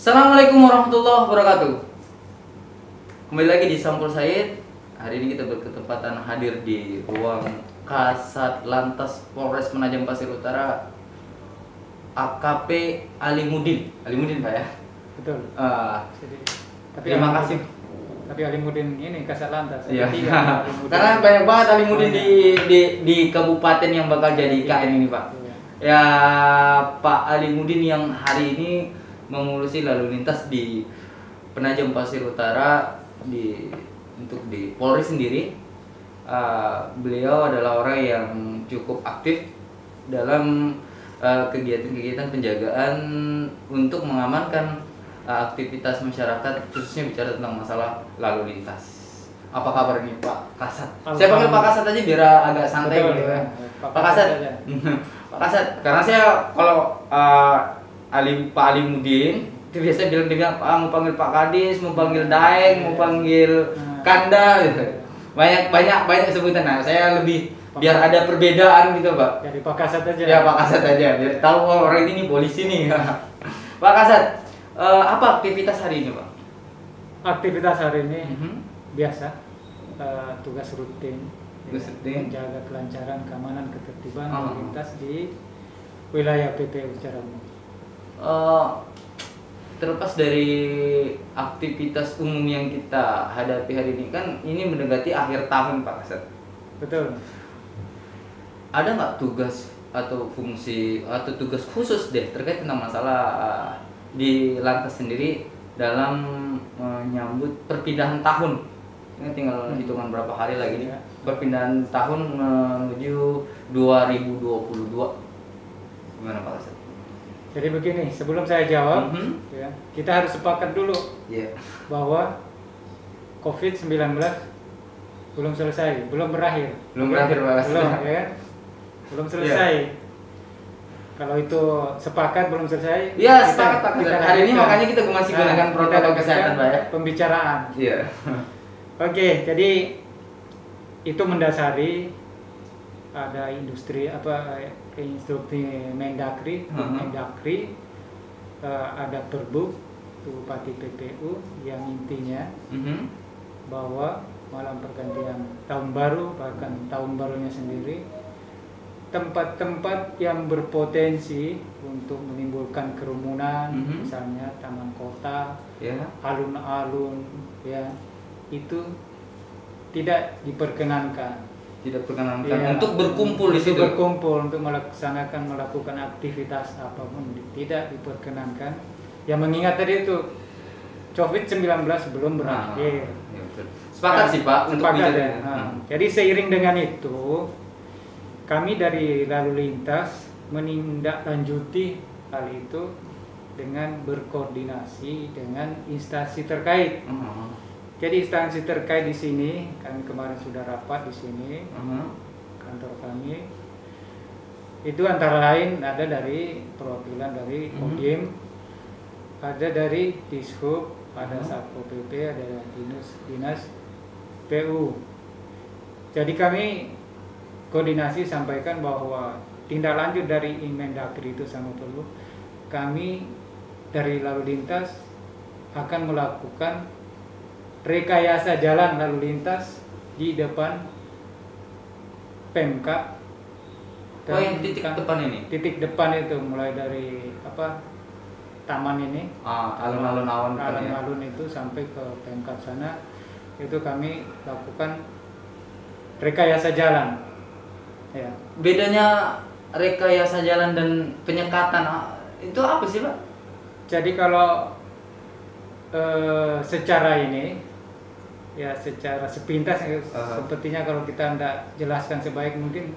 Assalamualaikum warahmatullahi wabarakatuh. Kembali lagi di Sampul Said. Hari ini kita berkesempatan hadir di ruang Kasat Lantas Polres Penajam Pasir Utara, AKP Alimudin. Alimudin Pak ya? Betul. Tapi Terima kasih. Tapi Alimudin ini Kasat Lantas. Iya. Alimudin. Karena banyak banget Alimudin di kabupaten yang bakal jadi KN ini Pak. Iya. Ya Pak Alimudin yang hari ini mengurusi lalu lintas di Penajam Pasir Utara untuk di Polri sendiri. Beliau adalah orang yang cukup aktif dalam kegiatan-kegiatan penjagaan untuk mengamankan aktivitas masyarakat, khususnya bicara tentang masalah lalu lintas. Apa kabar nih Pak Kasat? Saya panggil Pak Kasat aja biar agak santai. Betul, gitu ya. kan. Pak Kasat. Pak Kasat, karena saya kalau Pak Alimudin itu biasanya bilang mau panggil Pak Kadis, mau panggil Daeng, mau panggil Kanda gitu. Banyak sebutan. Nah, saya lebih biar ada perbedaan gitu, Pak. Jadi Pak Kasat aja. Ya, Pak Kasat aja biar tahu orang ini polisi nih. Pak Kasat, apa aktivitas hari ini, Pak? Aktivitas hari ini biasa, tugas rutin. Tugas rutin. Menjaga kelancaran, keamanan, ketertiban lalu lintas di wilayah PPU secara umum. Terlepas dari aktivitas umum yang kita hadapi hari ini, kan ini mendekati akhir tahun Pak Kasat. Betul. Ada nggak tugas atau fungsi atau tugas khusus deh terkait tentang masalah di lantas sendiri dalam menyambut perpindahan tahun? Ini tinggal hitungan berapa hari lagi nih, perpindahan tahun menuju 2022. Gimana Pak Kasat? Jadi begini, sebelum saya jawab, ya, kita harus sepakat dulu bahwa COVID-19 belum selesai, belum berakhir. Belum berakhir Pak Kasat. Belum, ya kan? Belum selesai. Kalau itu sepakat belum selesai. Iya, sepakat Pak. Hari ini makanya kita masih gunakan protokol kesehatan Pak ya. Pembicaraan. Iya. Oke, jadi itu mendasari ada industri instruksi Mendagri, ada Perbuk Bupati PPU yang intinya bahwa malam pergantian tahun baru, bahkan tahun barunya sendiri, tempat-tempat yang berpotensi untuk menimbulkan kerumunan, misalnya taman kota, alun-alun, ya, itu tidak diperkenankan. Untuk berkumpul di situ. Berkumpul untuk melakukan aktivitas apapun tidak diperkenankan. Yang mengingat tadi itu COVID-19 belum berakhir. Sepakat sih Pak untuk ya. Jadi seiring dengan itu, kami dari lalu lintas menindaklanjuti hal itu dengan berkoordinasi dengan instansi terkait. Jadi instansi terkait di sini, kami kemarin sudah rapat di sini, kantor kami. Itu antara lain ada dari perwakilan dari Kodim, ada dari Dishub, ada Satpol PP, ada dinas PU. Jadi kami koordinasi sampaikan bahwa tindak lanjut dari Mendagri itu sangat perlu. Kami dari lalu lintas akan melakukan rekayasa jalan lalu lintas di depan Pemkab. Yang titik depan ini? Titik depan itu mulai dari taman ini, alun-alun itu sampai ke Pemkab sana, itu kami lakukan rekayasa jalan. Ya. Bedanya rekayasa jalan dan penyekatan itu apa sih Pak? Jadi kalau secara ini, ya secara sepintas sepertinya kalau kita tidak jelaskan sebaik mungkin,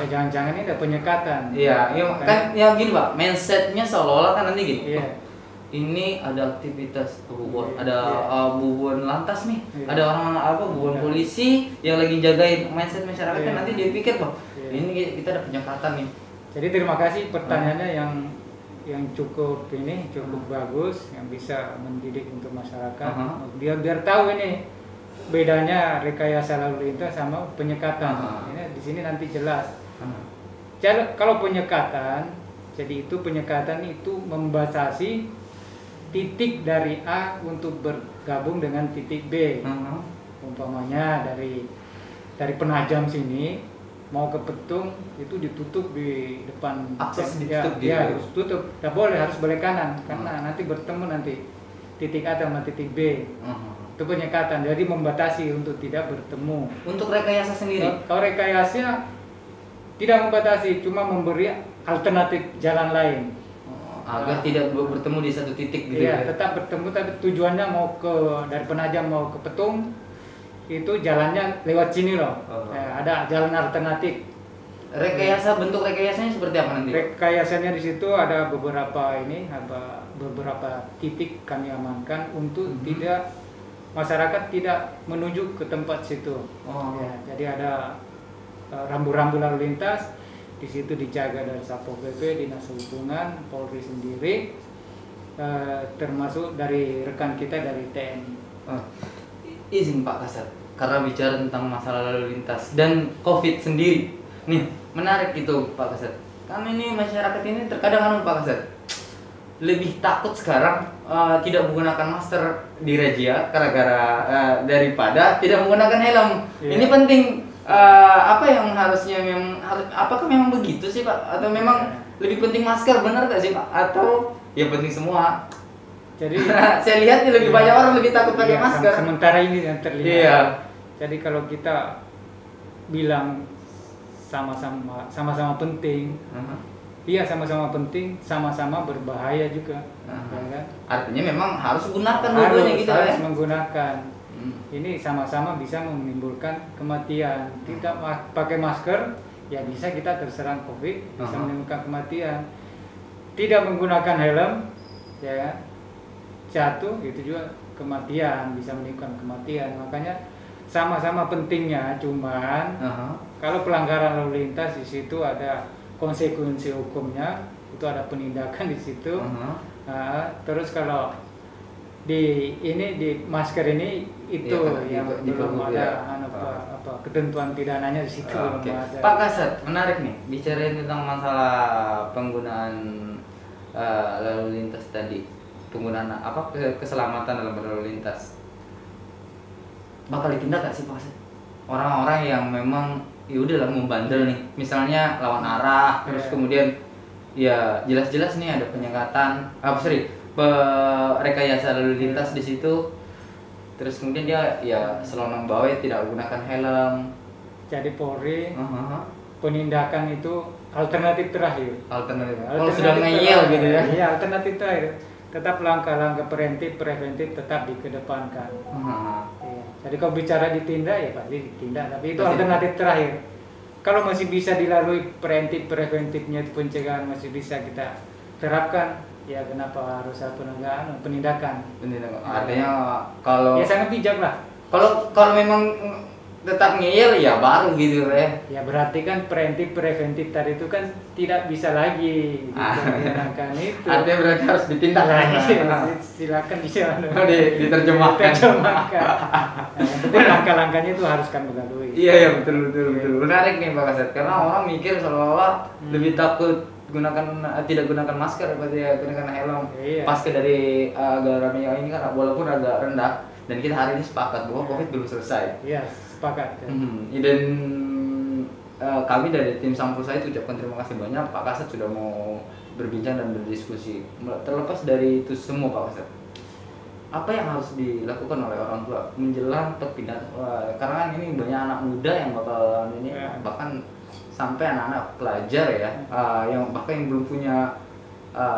jangan-jangan ini ada penyekatan. Iya, kan yang gini Pak, mindsetnya seolah-olah kan nanti gini. Iya. Ini ada aktivitas bubuan lantas nih, ada orang bubuan polisi yang lagi jagain mindset masyarakat kan nanti dia pikir Pak, ini kita ada penyekatan nih. Jadi terima kasih pertanyaannya yang cukup bagus, yang bisa mendidik untuk masyarakat. Biar tahu ini bedanya rekayasa lalu lintas sama penyekatan. Ini di sini nanti jelas. Kalau penyekatan, jadi itu penyekatan itu membatasi titik dari A untuk bergabung dengan titik B. Umpamanya dari Penajam sini mau ke Petung itu ditutup di depan, akses ya, ditutup ya gitu. harus tutup, tidak boleh, harus belok kanan karena nanti bertemu nanti titik A sama titik B. Itu penyekatan, jadi membatasi untuk tidak bertemu. Untuk rekayasa sendiri? Kalau rekayasa tidak membatasi, cuma memberi alternatif jalan lain. Agar tidak bertemu di satu titik gitu Iya, ya? tetap bertemu, tapi tujuannya mau dari Penajam mau ke Petung, itu jalannya lewat sini loh. Ada jalan alternatif. Rekayasa, bentuk rekayasanya seperti apa nanti? Rekayasanya di situ ada beberapa titik kami amankan untuk tidak masyarakat tidak menuju ke tempat situ. Ya, jadi ada rambu-rambu lalu lintas di situ dijaga dari Satpol PP, Dinas Perhubungan, Polri sendiri, termasuk dari rekan kita dari TNI. Izin Pak Kasat, karena bicara tentang masalah lalu lintas dan COVID sendiri, nih menarik itu Pak Kasat. Kami ini masyarakat ini terkadang Pak Kasat lebih takut sekarang tidak menggunakan masker di razia daripada tidak menggunakan helm. Ini penting. Apa yang harusnya apakah memang begitu sih Pak? Atau memang lebih penting masker, benar nggak sih Pak? Atau ya penting semua? Jadi saya lihat lebih banyak orang lebih takut pakai masker. Sementara ini yang terlihat. Iya. Jadi kalau kita bilang sama-sama penting, iya sama-sama penting, sama-sama berbahaya juga. Ya kan? Artinya memang harus gunakan dua-duanya gitu ya. Harus menggunakan. Ini sama-sama bisa menimbulkan kematian. Tidak pakai masker, ya bisa kita terserang COVID, bisa menimbulkan kematian. Tidak menggunakan helm, ya kan? Jatuh itu juga kematian, bisa menimbulkan kematian. Makanya sama-sama pentingnya, cuman kalau pelanggaran lalu lintas di situ ada konsekuensi hukumnya, itu ada penindakan di situ. Terus kalau di masker ini itu ya, yang belum ada ketentuan pidananya di situ. Belum ada. Pak Kasat, menarik nih bicarain tentang masalah penggunaan lalu lintas tadi. Penggunaan keselamatan dalam berlalu lintas bakal ditindak gak sih Pak Kasat? Orang-orang yang memang ya udahlah membandel nih, misalnya lawan arah, terus kemudian ya jelas-jelas nih ada penyekatan, rekayasa lalu lintas di situ, terus kemudian dia ya selonong bawa ya tidak menggunakan helm. Jadi Polri penindakan itu alternatif terakhir. Kalau sudah ngeyel gitu ya? Iya, alternatif terakhir. Tetap langkah-langkah preventif tetap dikedepankan. Ya. Jadi kalau bicara ditindak ya pasti ditindak, tapi itu alternatif terakhir. Kalau masih bisa dilalui preventifnya, pencegahan masih bisa kita terapkan, ya kenapa harus penindakan? Artinya kalau ya sangat bijak lah. Kalau memang tetap ngeyel ya baru gitu ya. Ya berarti kan preventif tadi itu kan tidak bisa lagi diterjemahkan itu. Artinya berarti harus ditindak lagi. Silakan diterjemahkan. Tapi langkah-langkahnya itu harus kami lalui. Iya betul. Menarik nih Pak Kasat, karena orang mikir seolah-olah lebih takut tidak gunakan masker daripada ya gunakan helm. Pasca dari gelaran ini kan walaupun agak rendah, dan kita hari ini sepakat bahwa COVID belum selesai. Iya, sepakat. Dan kami dari tim Sampul Saya ucapkan terima kasih banyak Pak Kasat sudah mau berbincang dan berdiskusi. Terlepas dari itu semua Pak Kasat, apa yang harus dilakukan oleh orang tua menjelang perpindahan? Karena kan ini banyak anak muda yang bakal ini, bahkan sampai anak-anak pelajar ya, yang belum punya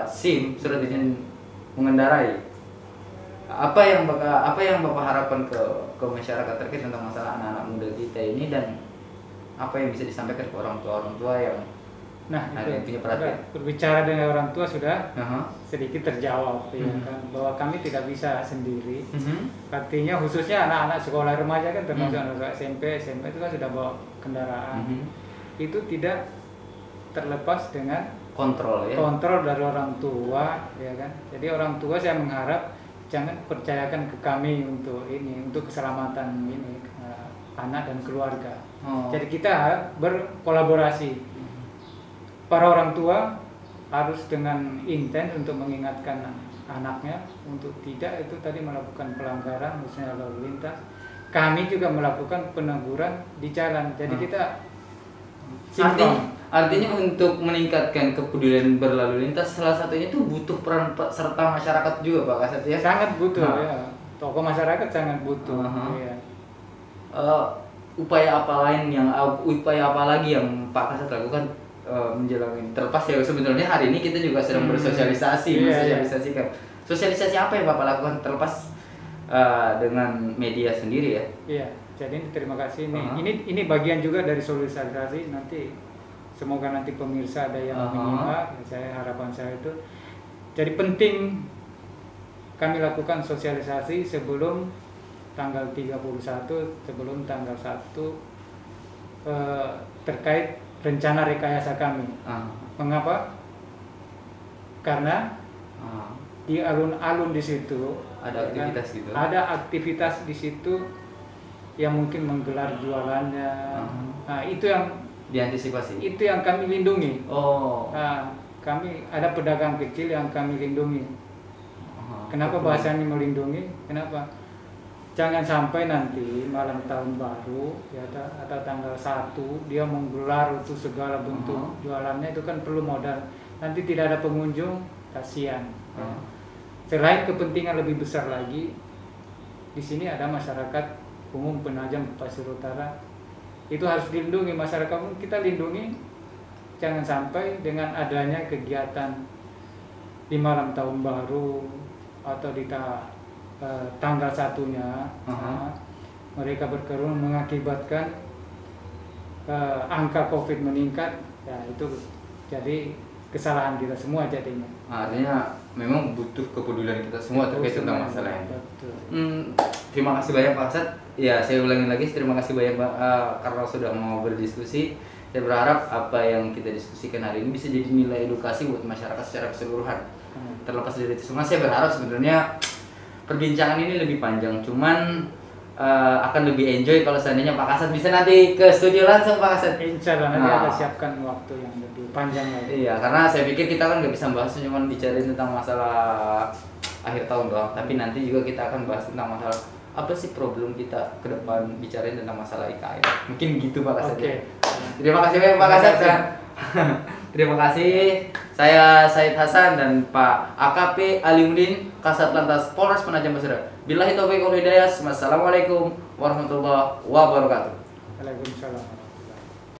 SIM, surat izin mengendarai. Apa yang Bapak harapkan ke masyarakat terkait tentang masalah anak-anak muda kita ini, dan apa yang bisa disampaikan ke orang tua yang punya perhatian? Berbicara dengan orang tua sudah sedikit terjawab ya kan, bahwa kami tidak bisa sendiri. Artinya khususnya anak-anak sekolah remaja kan, termasuk anak SMP itu kan sudah bawa kendaraan. Itu tidak terlepas dengan kontrol dari orang tua ya kan. Jadi orang tua saya mengharap jangan percayakan ke kami untuk keselamatan anak dan keluarga. Jadi kita berkolaborasi. Para orang tua harus dengan intens untuk mengingatkan anaknya untuk tidak itu tadi melakukan pelanggaran misalnya lalu lintas. Kami juga melakukan peneguran di jalan. Jadi kita artinya untuk meningkatkan kepedulian berlalu lintas salah satunya itu butuh peran serta masyarakat juga Pak Kasat ya. Sangat butuh ya. Tokoh masyarakat sangat butuh. Ya. Upaya apa lagi yang Pak Kasat lakukan menjelang ini? Terlepas ya sebenarnya hari ini kita juga sedang bersosialisasi, mensosialisasikan. Sosialisasi apa yang Bapak lakukan terlepas dengan media sendiri ya? Iya, jadi terima kasih nih. Ini bagian juga dari sosialisasi. Nanti semoga nanti pemirsa ada yang menyimak. Harapan saya itu jadi penting kami lakukan sosialisasi sebelum tanggal 31, sebelum tanggal 1 terkait rencana rekayasa kami. Mengapa? Karena di alun-alun di situ ada aktivitas gitu. Ada aktivitas di situ yang mungkin menggelar jualannya. Nah, itu yang diantisipasi. Itu yang kami lindungi. Nah, kami ada pedagang kecil yang kami lindungi. Kenapa bahasanya melindungi? Kenapa? Jangan sampai nanti malam tahun baru ya, atau tanggal 1 dia menggelar itu segala bentuk jualannya, itu kan perlu modal. Nanti tidak ada pengunjung, kasihan. Selain kepentingan lebih besar lagi, di sini ada masyarakat umum Penajam Pasir Utara. Itu harus dilindungi, masyarakat umum kita lindungi. Jangan sampai dengan adanya kegiatan di malam tahun baru atau di tanggal 1-nya mereka berkerumun mengakibatkan angka COVID meningkat. Ya itu jadi kesalahan kita semua jadinya. Artinya memang butuh kepedulian kita semua terkait tentang masalah ini. Terima kasih banyak Pak Kasat. Ya saya ulangi lagi, terima kasih banyak karena sudah mau berdiskusi. Saya berharap apa yang kita diskusikan hari ini bisa jadi nilai edukasi buat masyarakat secara keseluruhan. Terlepas dari itu semua, saya berharap sebenarnya perbincangan ini lebih panjang, cuman akan lebih enjoy kalau seandainya Pak Kasat bisa nanti ke studio langsung Pak Kasat. Insya Allah nanti ada siapkan waktu yang lebih panjang lagi. Iya, karena saya pikir kita kan nggak bisa bahas cuma bicara tentang masalah akhir tahun doang, tapi nanti juga kita akan bahas tentang masalah apa sih problem kita ke depan, bicarain tentang masalah IKN. Mungkin gitu Pak Kasat. Terima kasih banyak Pak Kasat. Terima kasih. Saya Said Hasan dan Pak AKP Alimuddin, Kasat Lantas Polres Penajam Pasir. Billahi taufiq wal hidayah. Wassalamualaikum warahmatullahi wabarakatuh. Waalaikumsalam.